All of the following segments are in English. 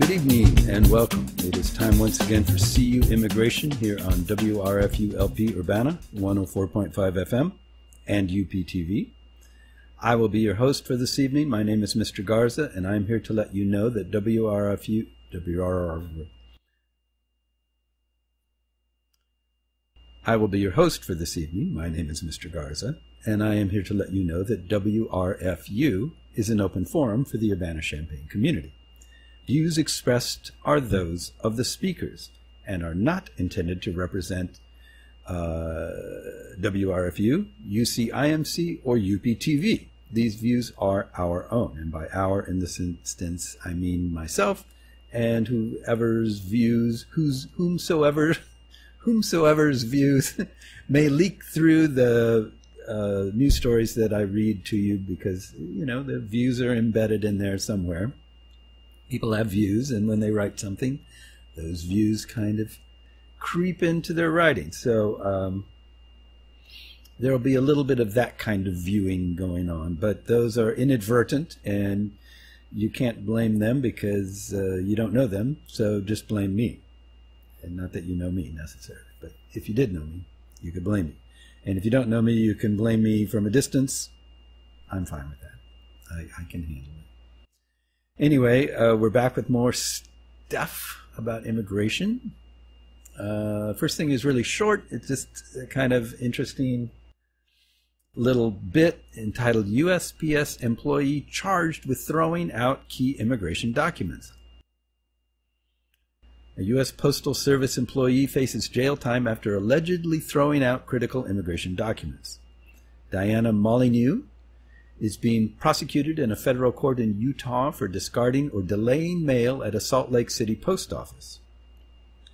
Good evening and welcome. It is time once again for CU Immigration here on WRFU LP Urbana 104.5 FM and UPTV. I will be your host for this evening. My name is Mr. Garza, and I'm here to let you know that I will be your host for this evening. My name is Mr. Garza, and I am here to let you know that WRFU is an open forum for the Urbana-Champaign community. Views expressed are those of the speakers and are not intended to represent WRFU, UCIMC, or UPTV. These views are our own, and by our in this instance I mean myself and whomever's views views may leak through the news stories that I read to you, because the views are embedded in there somewhere. People have views, and when they write something, those views kind of creep into their writing. So there will be a little bit of that kind of viewing going on, but those are inadvertent, and you can't blame them because you don't know them, so just blame me. And not that you know me necessarily, but if you did know me, you could blame me. And if you don't know me, you can blame me from a distance. I'm fine with that. I can handle it. Anyway, we're back with more stuff about immigration. First thing is really short. It's just a kind of interesting little bit entitled USPS Employee Charged with Throwing Out Key Immigration Documents. A U.S. Postal Service employee faces jail time after allegedly throwing out critical immigration documents. Diana Molyneux is being prosecuted in a federal court in Utah for discarding or delaying mail at a Salt Lake City post office.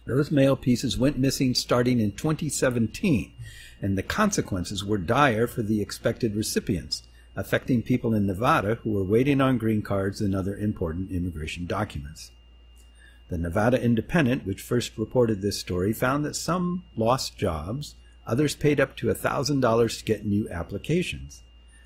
Those mail pieces went missing starting in 2017, and the consequences were dire for the expected recipients, affecting people in Nevada who were waiting on green cards and other important immigration documents. The Nevada Independent, which first reported this story, found that some lost jobs, others paid up to $1,000 to get new applications.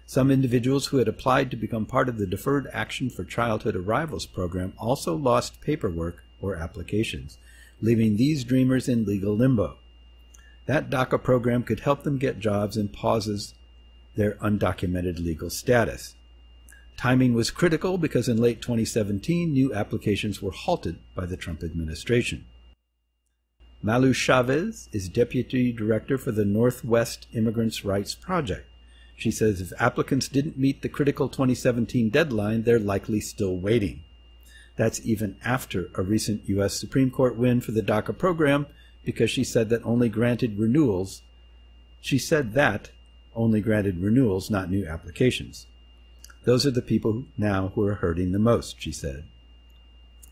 Some individuals who had applied to become part of the Deferred Action for Childhood Arrivals program also lost paperwork or applications, leaving these dreamers in legal limbo. That DACA program could help them get jobs and pauses their undocumented legal status. Timing was critical because in late 2017, new applications were halted by the Trump administration. Malu Chavez is Deputy Director for the Northwest Immigrants' Rights Project. She says if applicants didn't meet the critical 2017 deadline, they're likely still waiting. That's even after a recent U.S. Supreme Court win for the DACA program, because she said that only granted renewals, not new applications. Those are the people now who are hurting the most, she said.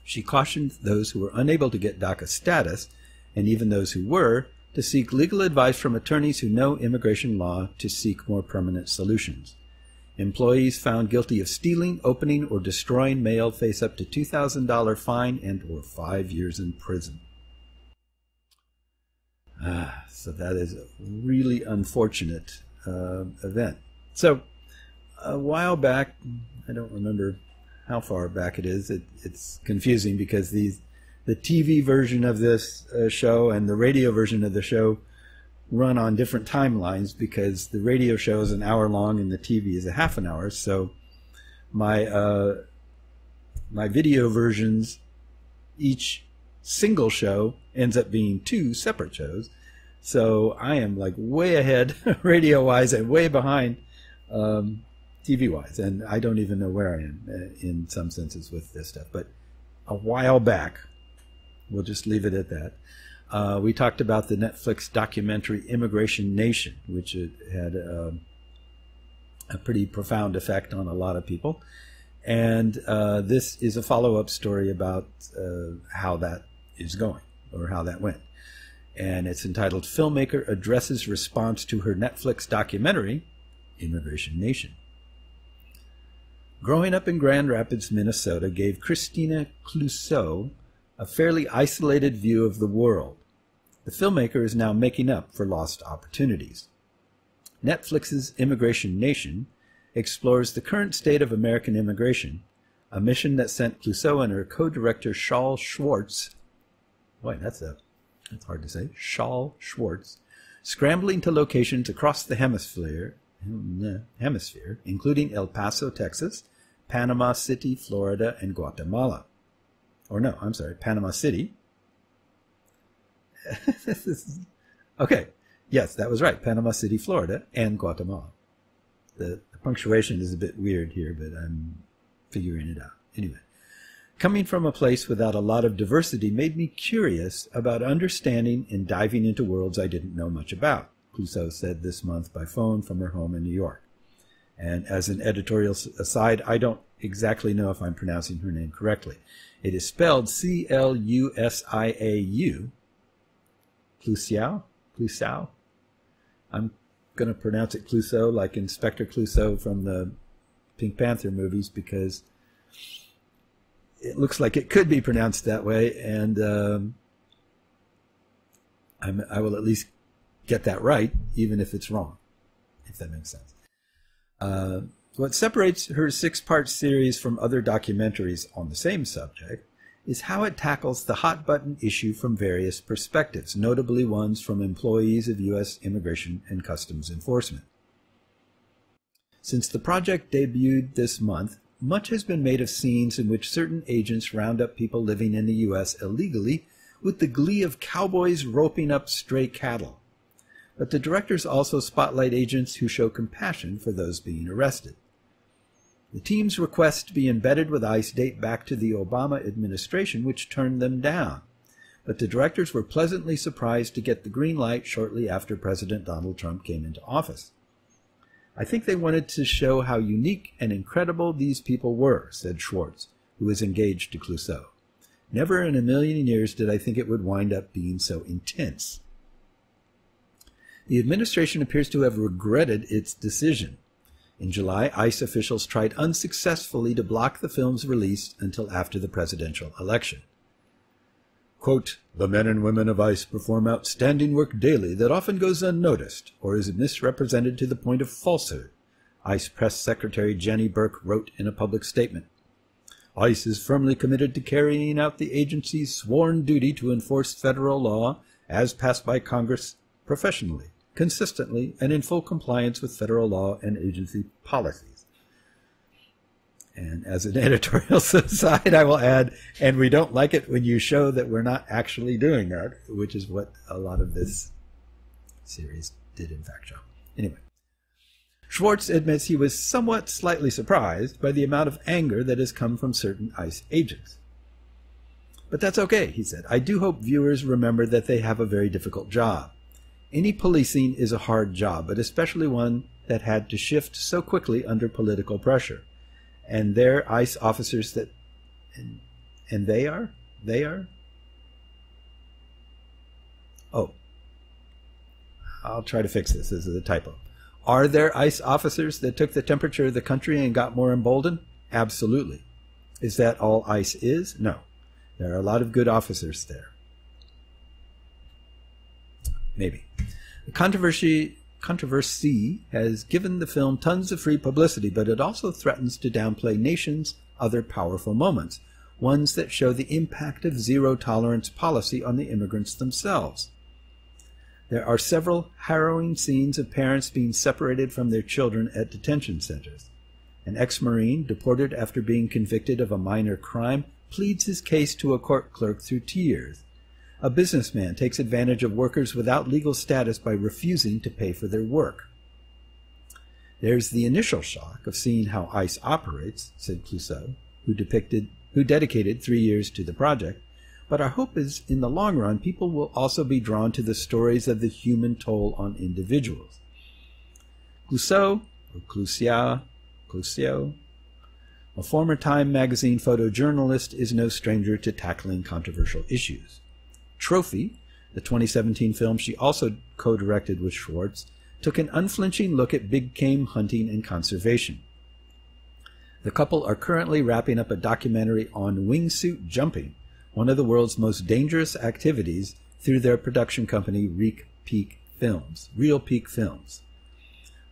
She cautioned those who were unable to get DACA status, and even those who were, to seek legal advice from attorneys who know immigration law to seek more permanent solutions. Employees found guilty of stealing, opening, or destroying mail face up to $2,000 fine and or 5 years in prison. So that is a really unfortunate event. So a while back, I don't remember how far back it is. It's confusing because the TV version of this show and the radio version of the show run on different timelines, because the radio show is an hour long and the TV is a half an hour. So my video versions, each single show ends up being two separate shows. So I am like way ahead radio-wise and way behind TV-wise. And I don't even know where I am in some senses with this stuff. But a while back, we'll just leave it at that, we talked about the Netflix documentary Immigration Nation, which had a pretty profound effect on a lot of people. And this is a follow-up story about how that is going, or how that went. And it's entitled Filmmaker Addresses Response to Her Netflix Documentary, Immigration Nation. Growing up in Grand Rapids, Minnesota, gave Christina Clouseau a fairly isolated view of the world. The filmmaker is now making up for lost opportunities. Netflix's Immigration Nation explores the current state of American immigration, a mission that sent Clouseau and her co-director Shaul Schwartz, boy, that's hard to say, Shaul Schwartz, scrambling to locations across the hemisphere, including El Paso, Texas, Panama City, Florida, and Guatemala. Or no, I'm sorry, Panama City. Okay, yes, that was right, Panama City, Florida, and Guatemala. The punctuation is a bit weird here, but I'm figuring it out. Anyway, coming from a place without a lot of diversity made me curious about understanding and diving into worlds I didn't know much about, Clouseau said this month by phone from her home in New York. And as an editorial aside, I don't exactly know if I'm pronouncing her name correctly. It is spelled Clusiau. Clouseau? I'm going to pronounce it Clouseau, like Inspector Clouseau from the Pink Panther movies, because it looks like it could be pronounced that way, and I will at least get that right, even if it's wrong, if that makes sense. What separates her 6-part series from other documentaries on the same subject is how it tackles the hot-button issue from various perspectives, notably ones from employees of U.S. Immigration and Customs Enforcement. Since the project debuted this month, much has been made of scenes in which certain agents round up people living in the U.S. illegally with the glee of cowboys roping up stray cattle. But the directors also spotlight agents who show compassion for those being arrested. The team's requests to be embedded with ICE date back to the Obama administration, which turned them down. But the directors were pleasantly surprised to get the green light shortly after President Donald Trump came into office. I think they wanted to show how unique and incredible these people were, said Schwartz, who was engaged to Clouseau. Never in a million years did I think it would wind up being so intense. The administration appears to have regretted its decision. In July, ICE officials tried unsuccessfully to block the film's release until after the presidential election. Quote, "The men and women of ICE perform outstanding work daily that often goes unnoticed or is misrepresented to the point of falsehood," ICE Press Secretary Jenny Burke wrote in a public statement. ICE is firmly committed to carrying out the agency's sworn duty to enforce federal law as passed by Congress professionally, consistently, and in full compliance with federal law and agency policies. And as an editorial aside, I will add, and we don't like it when you show that we're not actually doing that, which is what a lot of this series did in fact show. Anyway, Schwartz admits he was somewhat slightly surprised by the amount of anger that has come from certain ICE agents. But that's okay, he said. I do hope viewers remember that they have a very difficult job. Any policing is a hard job, but especially one that had to shift so quickly under political pressure. And they're ICE officers that, and they are? Oh, I'll try to fix this. This is a typo. Are there ICE officers that took the temperature of the country and got more emboldened? Absolutely. Is that all ICE is? No. There are a lot of good officers there. Maybe. The controversy has given the film tons of free publicity, but it also threatens to downplay nation's other powerful moments, ones that show the impact of zero-tolerance policy on the immigrants themselves. There are several harrowing scenes of parents being separated from their children at detention centers. An ex-Marine, deported after being convicted of a minor crime, pleads his case to a court clerk through tears. A businessman takes advantage of workers without legal status by refusing to pay for their work. There's the initial shock of seeing how ICE operates, said Clouseau, who dedicated 3 years to the project, but our hope is in the long run people will also be drawn to the stories of the human toll on individuals. Clouseau, a former Time magazine photojournalist, is no stranger to tackling controversial issues. Trophy, the 2017 film she also co-directed with Schwartz, took an unflinching look at big game hunting and conservation. The couple are currently wrapping up a documentary on wingsuit jumping, one of the world's most dangerous activities, through their production company Real Peak Films.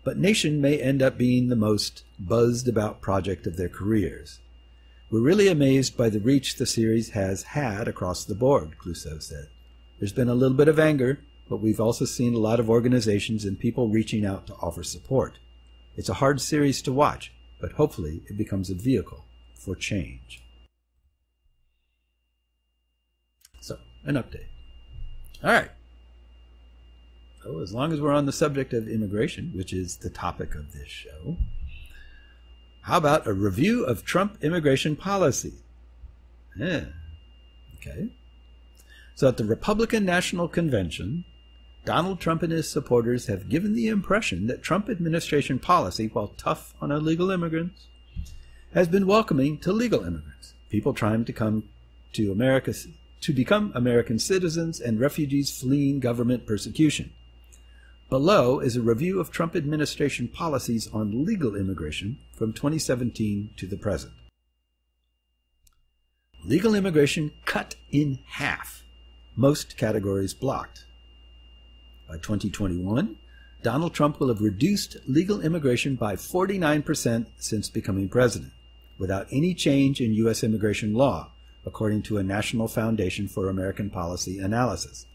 But Nation may end up being the most buzzed about project of their careers. We're really amazed by the reach the series has had across the board, Clouseau said. There's been a little bit of anger, but we've also seen a lot of organizations and people reaching out to offer support. It's a hard series to watch, but hopefully it becomes a vehicle for change. So, an update. All right. So, as long as we're on the subject of immigration, which is the topic of this show, how about a review of Trump immigration policy? Yeah. Okay. So at the Republican National Convention, Donald Trump and his supporters have given the impression that Trump administration policy, while tough on illegal immigrants, has been welcoming to legal immigrants, people trying to come to America to become American citizens and refugees fleeing government persecution. Below is a review of Trump administration policies on legal immigration from 2017 to the present. Legal immigration cut in half. Most categories blocked. By 2021, Donald Trump will have reduced legal immigration by 49% since becoming president, without any change in U.S. immigration law, according to a National Foundation for American Policy analysis.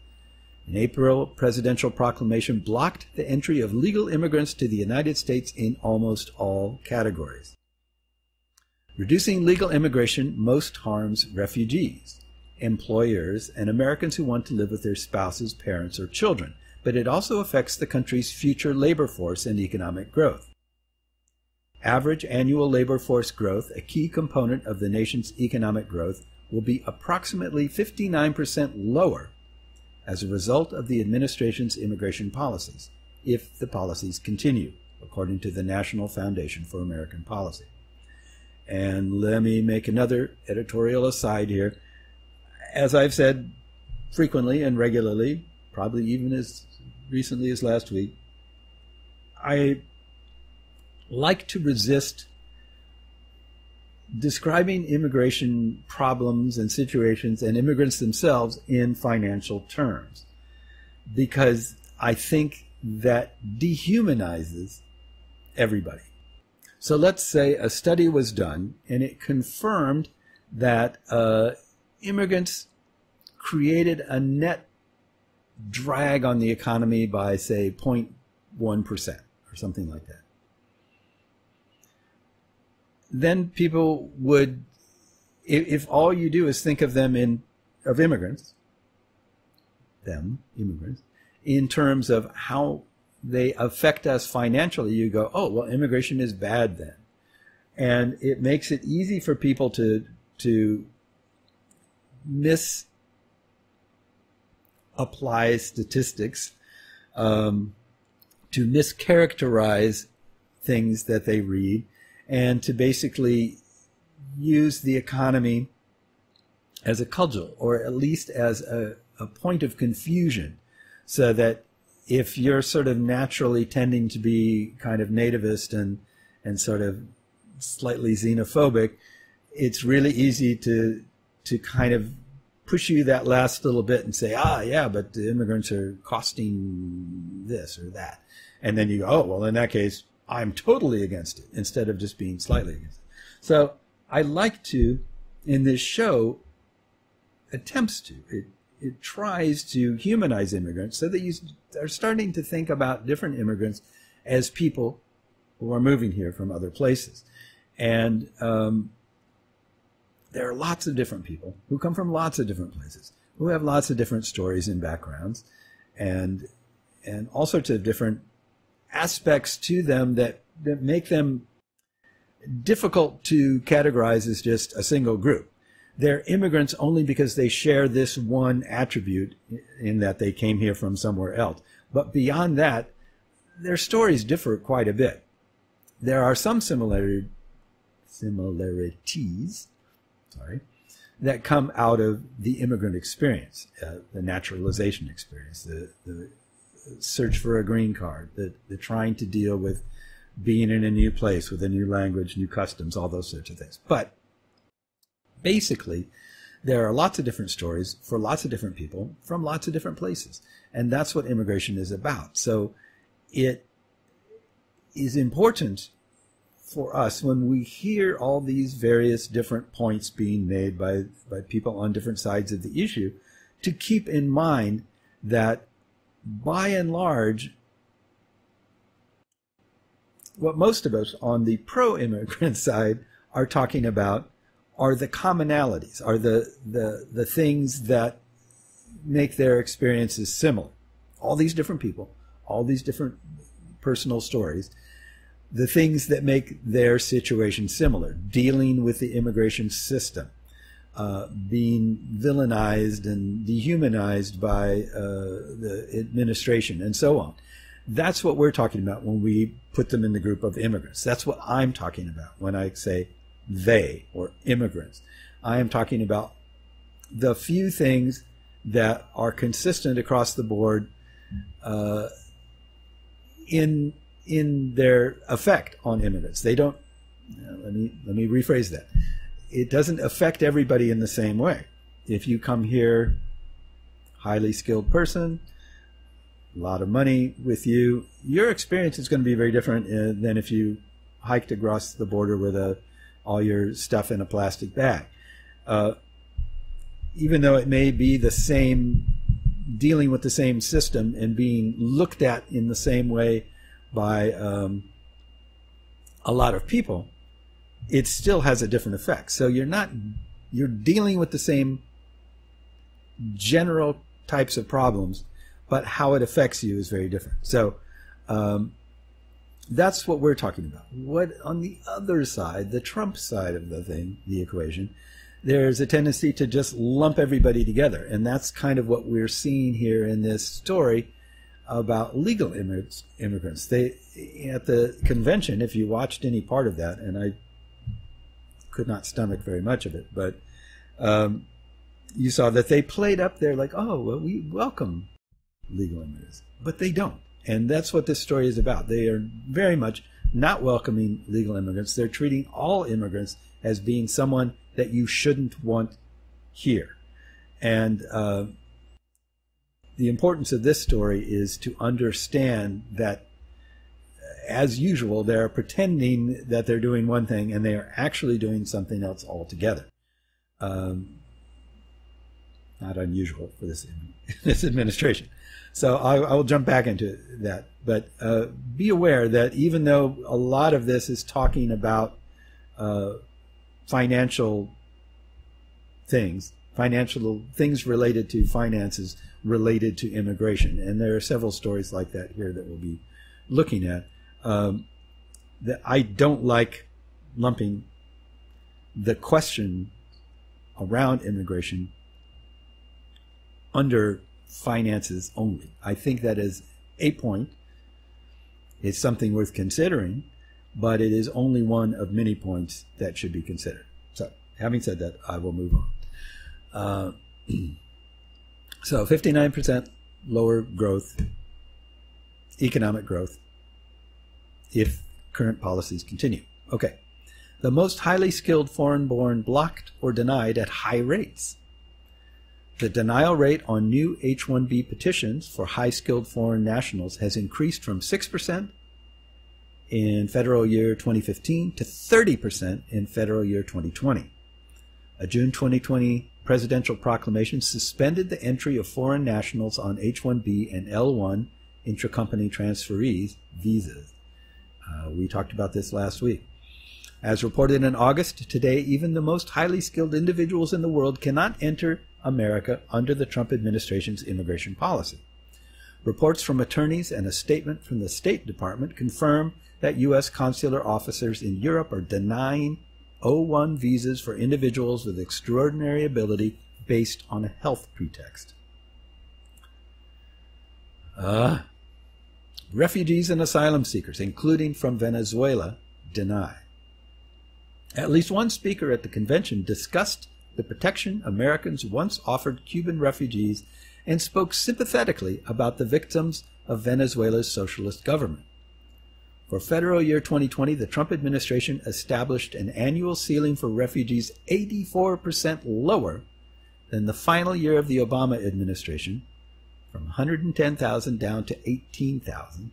An April presidential proclamation blocked the entry of legal immigrants to the United States in almost all categories. Reducing legal immigration most harms refugees, employers, and Americans who want to live with their spouses, parents, or children, but it also affects the country's future labor force and economic growth. Average annual labor force growth, a key component of the nation's economic growth, will be approximately 59% lower as a result of the administration's immigration policies, if the policies continue, according to the National Foundation for American Policy. And let me make another editorial aside here. As I've said frequently and regularly, probably even as recently as last week, I like to resist describing immigration problems and situations and immigrants themselves in financial terms, because I think that dehumanizes everybody. So let's say a study was done and it confirmed that immigrants created a net drag on the economy by, say, 0.1% or something like that. Then people would, if all you do is think of them of immigrants, in terms of how they affect us financially, you go, oh, well, immigration is bad then. And it makes it easy for people to misapply statistics, to mischaracterize things that they read, and to basically use the economy as a cudgel, or at least as a point of confusion, so that if you're sort of naturally tending to be kind of nativist and sort of slightly xenophobic, it's really easy to kind of push you that last little bit and say, yeah, but the immigrants are costing this or that. And then you go, oh, well, in that case, I'm totally against it, instead of just being slightly against it. So I like to, in this show, attempts to, it tries to humanize immigrants so that you are starting to think about different immigrants as people who are moving here from other places. And there are lots of different people who come from lots of different places, who have lots of different stories and backgrounds, and all sorts of different aspects to them that make them difficult to categorize as just a single group. They're immigrants only because they share this one attribute, in that they came here from somewhere else. But beyond that, their stories differ quite a bit. There are some similarities that come out of the immigrant experience, the naturalization experience, the search for a green card, the trying to deal with being in a new place with a new language, new customs, all those sorts of things. But basically, there are lots of different stories for lots of different people from lots of different places. And that's what immigration is about. So it is important for us when we hear all these various different points being made by people on different sides of the issue to keep in mind that by and large, what most of us on the pro-immigrant side are talking about are the commonalities, are the things that make their experiences similar. All these different people, all these different personal stories, the things that make their situation similar, dealing with the immigration system, being villainized and dehumanized by the administration, and so on. That's what we're talking about when we put them in the group of immigrants. That's what I'm talking about when I say they or immigrants. I am talking about the few things that are consistent across the board in their effect on immigrants. They don't, let me rephrase that. It doesn't affect everybody in the same way. If you come here, highly skilled person, a lot of money with you, your experience is going to be very different than if you hiked across the border with all your stuff in a plastic bag. Even though it may be the same, dealing with the same system and being looked at in the same way by a lot of people, it still has a different effect. So you're dealing with the same general types of problems, but how it affects you is very different. So that's what we're talking about. What on the other side, the Trump side of the thing, the equation, there's a tendency to just lump everybody together. And that's kind of what we're seeing here in this story about legal immigrants. They, at the convention, if you watched any part of that, and I could not stomach very much of it, but you saw that they played up there like, oh, well, we welcome legal immigrants, but they don't. And that's what this story is about. They are very much not welcoming legal immigrants. They're treating all immigrants as being someone that you shouldn't want here. And the importance of this story is to understand that, as usual, they're pretending that they're doing one thing and they are actually doing something else altogether. Not unusual for this administration. So I will jump back into that. But be aware that even though a lot of this is talking about financial things related to finances, related to immigration, and there are several stories like that here that we'll be looking at, that I don't like lumping the question around immigration under finances only. I think that is a point. It's something worth considering, but it is only one of many points that should be considered. So, having said that, I will move on. So, 59% lower growth, economic growth, if current policies continue. Okay. The most highly skilled foreign-born blocked or denied at high rates. The denial rate on new H-1B petitions for high-skilled foreign nationals has increased from 6% in federal year 2015 to 30% in federal year 2020. A June 2020 presidential proclamation suspended the entry of foreign nationals on H-1B and L-1 intracompany transferees visas. We talked about this last week. As reported in August, today even the most highly skilled individuals in the world cannot enter America under the Trump administration's immigration policy. Reports from attorneys and a statement from the State Department confirm that U.S. consular officers in Europe are denying O-1 visas for individuals with extraordinary ability based on a health pretext. Refugees and asylum seekers, including from Venezuela, deny. At least one speaker at the convention discussed the protection Americans once offered Cuban refugees and spoke sympathetically about the victims of Venezuela's socialist government. For federal year 2020, the Trump administration established an annual ceiling for refugees 84% lower than the final year of the Obama administration, from 110,000 down to 18,000.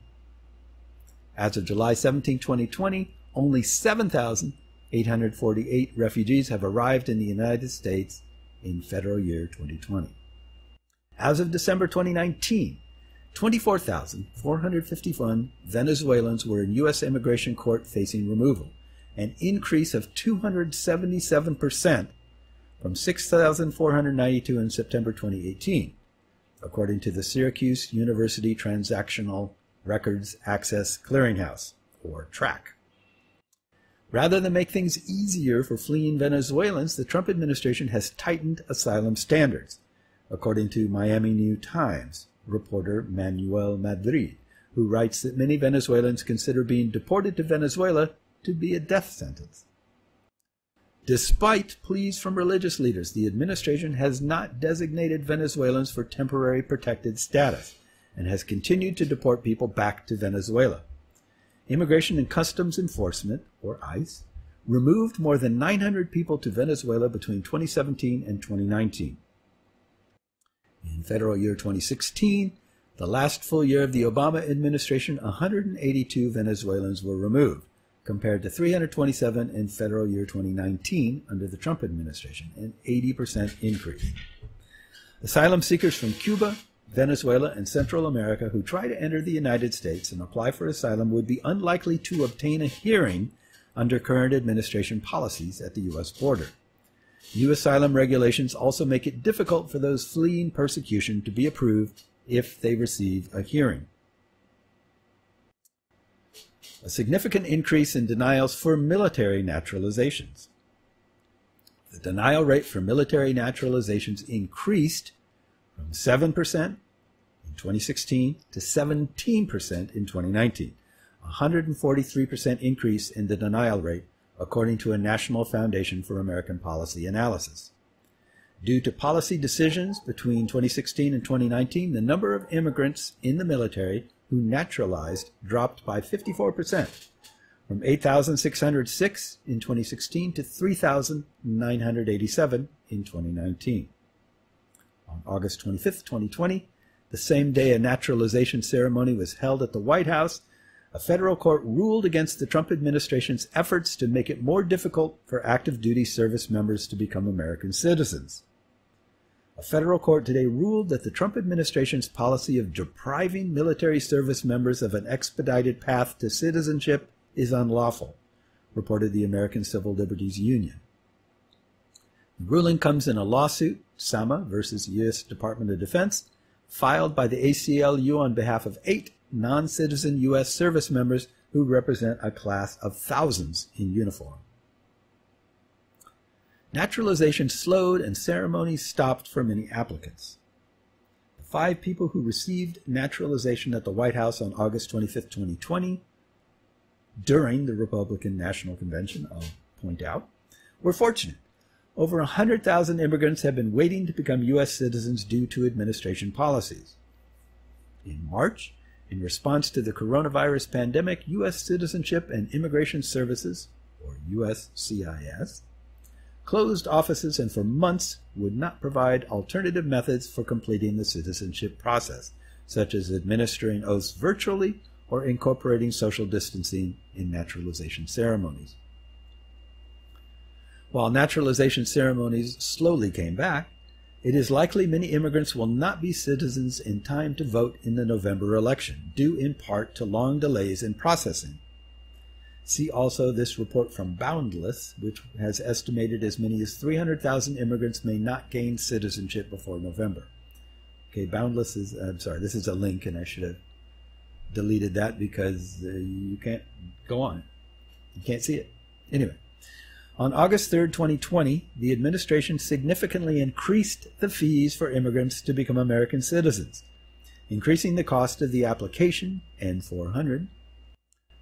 As of July 17, 2020, only 7,848 refugees have arrived in the United States in federal year 2020. As of December 2019, 24,451 Venezuelans were in U.S. immigration court facing removal, an increase of 277% from 6,492 in September 2018, according to the Syracuse University Transactional Records Access Clearinghouse, or TRAC. Rather than make things easier for fleeing Venezuelans, the Trump administration has tightened asylum standards, according to Miami New Times reporter Manuel Madrid, who writes that many Venezuelans consider being deported to Venezuela to be a death sentence. Despite pleas from religious leaders, the administration has not designated Venezuelans for temporary protected status and has continued to deport people back to Venezuela. Immigration and Customs Enforcement, or ICE, removed more than 900 people to Venezuela between 2017 and 2019. In federal year 2016, the last full year of the Obama administration, 182 Venezuelans were removed, compared to 327 in federal year 2019 under the Trump administration, an 80% increase. Asylum seekers from Cuba, Venezuela, and Central America who try to enter the United States and apply for asylum would be unlikely to obtain a hearing under current administration policies at the U.S. border. New asylum regulations also make it difficult for those fleeing persecution to be approved if they receive a hearing. A significant increase in denials for military naturalizations. The denial rate for military naturalizations increased from 7% in 2016 to 17% in 2019, a 143% increase in the denial rate, according to a National Foundation for American Policy Analysis. Due to policy decisions between 2016 and 2019, the number of immigrants in the military who naturalized dropped by 54%, from 8,606 in 2016 to 3,987 in 2019. On August 25, 2020, the same day a naturalization ceremony was held at the White House, a federal court ruled against the Trump administration's efforts to make it more difficult for active duty service members to become American citizens. A federal court today ruled that the Trump administration's policy of depriving military service members of an expedited path to citizenship is unlawful, reported the American Civil Liberties Union. The ruling comes in a lawsuit, Sama versus U.S. Department of Defense, filed by the ACLU on behalf of 8 non-citizen U.S. service members who represent a class of thousands in uniform. Naturalization slowed and ceremonies stopped for many applicants. The 5 people who received naturalization at the White House on August 25, 2020, during the Republican National Convention, I'll point out, were fortunate. Over 100,000 immigrants have been waiting to become U.S. citizens due to administration policies. In March, in response to the coronavirus pandemic, U.S. Citizenship and Immigration Services, or USCIS, closed offices and for months would not provide alternative methods for completing the citizenship process, such as administering oaths virtually or incorporating social distancing in naturalization ceremonies. While naturalization ceremonies slowly came back, it is likely many immigrants will not be citizens in time to vote in the November election, due in part to long delays in processing. See also this report from Boundless, which has estimated as many as 300,000 immigrants may not gain citizenship before November. Okay, Boundless is, this is a link, and I should have deleted that because you can't go on it. You can't see it. Anyway. On August 3, 2020, the administration significantly increased the fees for immigrants to become American citizens, increasing the cost of the application, N-400,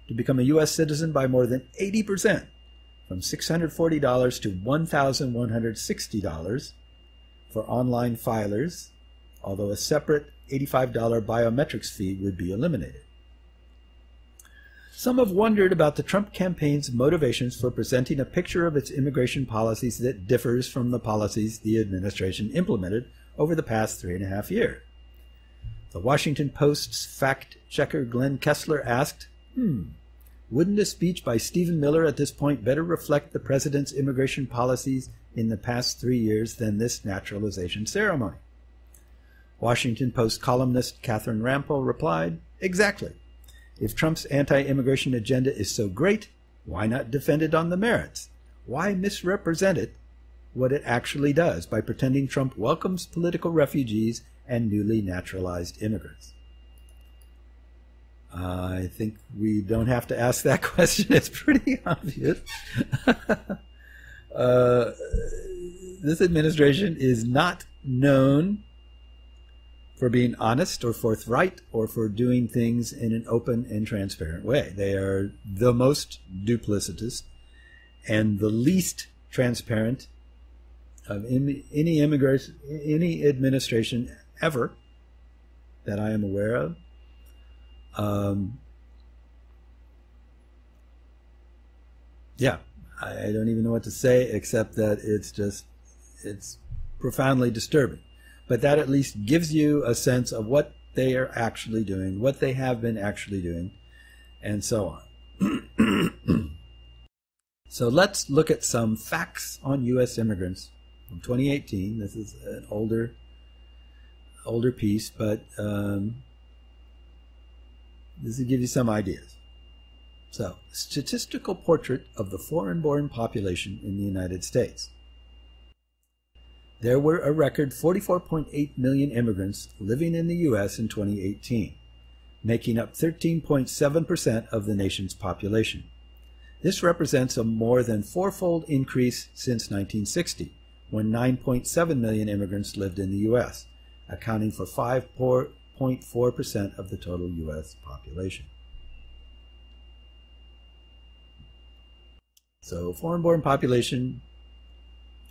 to become a U.S. citizen by more than 80%, from $640 to $1,160 for online filers, although a separate $85 biometrics fee would be eliminated. Some have wondered about the Trump campaign's motivations for presenting a picture of its immigration policies that differs from the policies the administration implemented over the past 3.5 years. The Washington Post's fact-checker Glenn Kessler asked, Wouldn't a speech by Stephen Miller at this point better reflect the president's immigration policies in the past 3 years than this naturalization ceremony? Washington Post columnist Catherine Rampell replied, "Exactly. If Trump's anti-immigration agenda is so great, why not defend it on the merits? Why misrepresent it, what it actually does, by pretending Trump welcomes political refugees and newly naturalized immigrants?" I think we don't have to ask that question. It's pretty obvious. This administration is not known for being honest or forthright or for doing things in an open and transparent way. They are the most duplicitous and the least transparent of any administration ever that I am aware of. Yeah, I don't even know what to say except that it's profoundly disturbing. But that at least gives you a sense of what they are actually doing, what they have been actually doing, and so on. So let's look at some facts on U.S. immigrants from 2018. This is an older piece, but this will give you some ideas. So, statistical portrait of the foreign-born population in the United States. There were a record 44.8 million immigrants living in the U.S. in 2018, making up 13.7% of the nation's population. This represents a more than fourfold increase since 1960, when 9.7 million immigrants lived in the U.S., accounting for 5.4% of the total U.S. population. So, foreign-born population,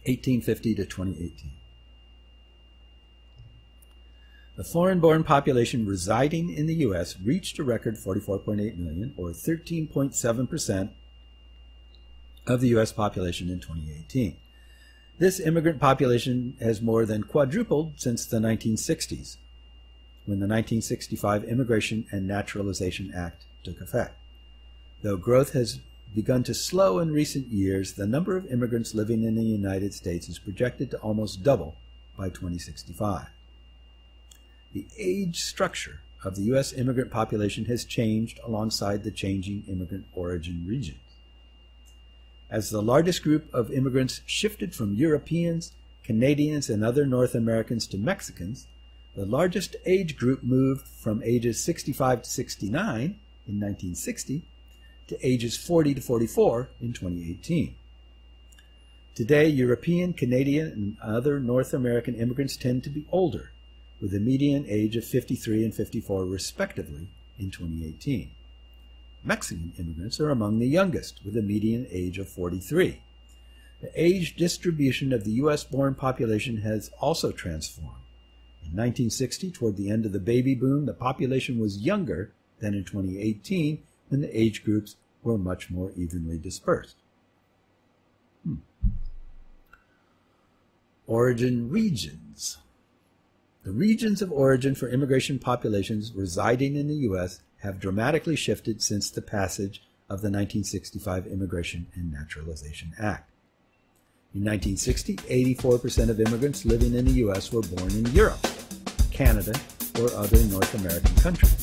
1850 to 2018. The foreign-born population residing in the U.S. reached a record 44.8 million, or 13.7% of the U.S. population in 2018. This immigrant population has more than quadrupled since the 1960s, when the 1965 Immigration and Naturalization Act took effect. Though growth has begun to slow in recent years, the number of immigrants living in the United States is projected to almost double by 2065. The age structure of the U.S. immigrant population has changed alongside the changing immigrant origin regions. As the largest group of immigrants shifted from Europeans, Canadians, and other North Americans to Mexicans, the largest age group moved from ages 65 to 69 in 1960 to ages 40 to 44 in 2018. Today, European, Canadian, and other North American immigrants tend to be older, with a median age of 53 and 54 respectively in 2018. Mexican immigrants are among the youngest, with a median age of 43. The age distribution of the U.S.-born population has also transformed. In 1960, toward the end of the baby boom, the population was younger than in 2018, when the age groups were much more evenly dispersed. Origin regions. The regions of origin for immigration populations residing in the U.S. have dramatically shifted since the passage of the 1965 Immigration and Naturalization Act. In 1960, 84% of immigrants living in the U.S. were born in Europe, Canada, or other North American countries.